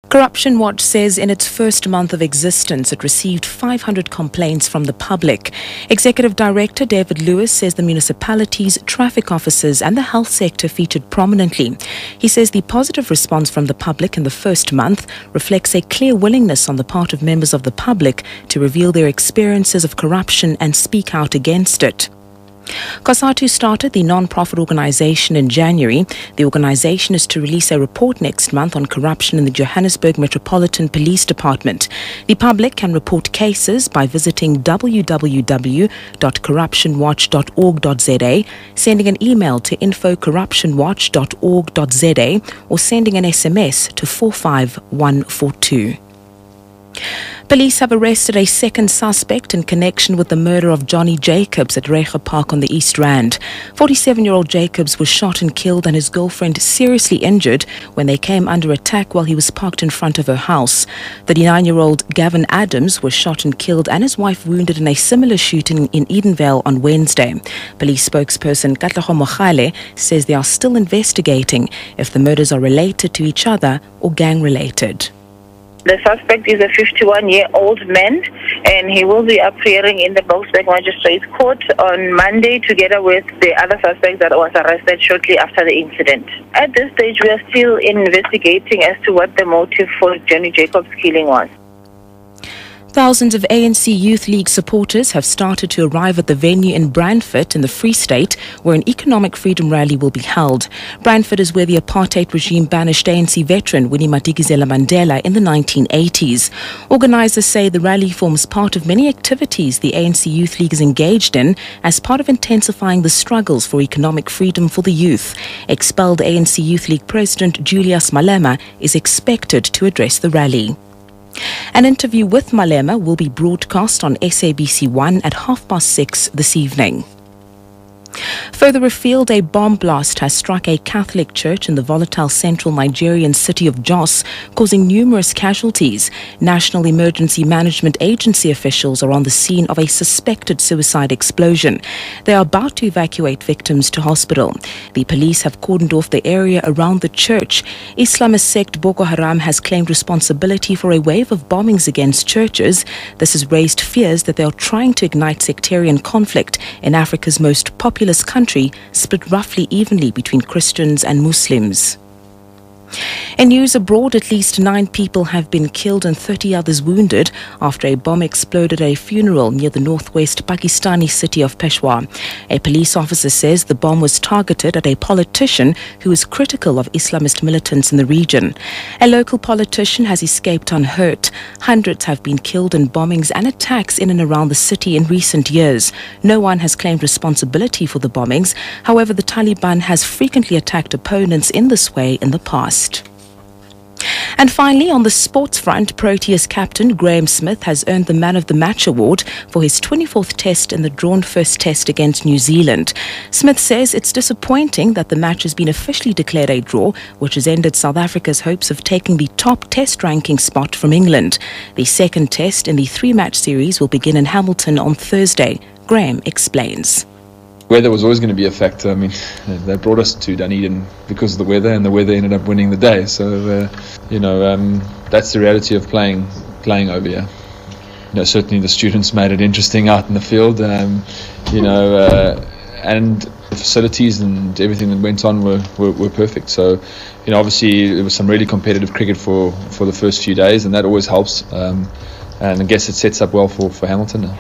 Corruption Watch says in its first month of existence, it received 500 complaints from the public. Executive Director David Lewis says the municipalities, traffic officers and the health sector featured prominently. He says the positive response from the public in the first month reflects a clear willingness on the part of members of the public to reveal their experiences of corruption and speak out against it. COSATU started the non-profit organization in January. The organization is to release a report next month on corruption in the Johannesburg Metropolitan Police Department. The public can report cases by visiting www.corruptionwatch.org.za, sending an email to info@corruptionwatch.org.za or sending an SMS to 45142. Police have arrested a second suspect in connection with the murder of Johnny Jacobs at Rega Park on the East Rand. 47-year-old Jacobs was shot and killed and his girlfriend seriously injured when they came under attack while he was parked in front of her house. 39-year-old Gavin Adams was shot and killed and his wife wounded in a similar shooting in Edenvale on Wednesday. Police spokesperson Katlaho Mokhale says they are still investigating if the murders are related to each other or gang-related. The suspect is a 51-year-old man and he will be appearing in the Boksburg Magistrates Court on Monday together with the other suspect that was arrested shortly after the incident. At this stage, we are still investigating as to what the motive for Johnny Jacobs' killing was. Thousands of ANC Youth League supporters have started to arrive at the venue in Brandfort in the Free State, where an economic freedom rally will be held. Brandfort is where the apartheid regime banished ANC veteran Winnie Madikizela Mandela in the 1980s. Organisers say the rally forms part of many activities the ANC Youth League is engaged in as part of intensifying the struggles for economic freedom for the youth. Expelled ANC Youth League President Julius Malema is expected to address the rally. An interview with Malema will be broadcast on SABC1 at 6:30 this evening. Further afield, a bomb blast has struck a Catholic church in the volatile central Nigerian city of Jos, causing numerous casualties. National Emergency Management Agency officials are on the scene of a suspected suicide explosion. They are about to evacuate victims to hospital. The police have cordoned off the area around the church. Islamist sect Boko Haram has claimed responsibility for a wave of bombings against churches. This has raised fears that they are trying to ignite sectarian conflict in Africa's most populous country, split roughly evenly between Christians and Muslims. In news abroad, at least 9 people have been killed and 30 others wounded after a bomb exploded at a funeral near the northwest Pakistani city of Peshawar. A police officer says the bomb was targeted at a politician who is critical of Islamist militants in the region. A local politician has escaped unhurt. Hundreds have been killed in bombings and attacks in and around the city in recent years. No one has claimed responsibility for the bombings. However, the Taliban has frequently attacked opponents in this way in the past. And finally, on the sports front, Proteas captain Graham Smith has earned the Man of the Match award for his 24th test in the drawn first test against New Zealand. Smith says it's disappointing that the match has been officially declared a draw, which has ended South Africa's hopes of taking the top test ranking spot from England. The second test in the 3-match series will begin in Hamilton on Thursday. Graham explains. Weather was always going to be a factor. I mean, they brought us to Dunedin because of the weather, and the weather ended up winning the day. So, that's the reality of playing over here. Certainly the students made it interesting out in the field, and the facilities and everything that went on were perfect. So, obviously there was some really competitive cricket for the first few days, and that always helps. And I guess it sets up well for Hamilton now.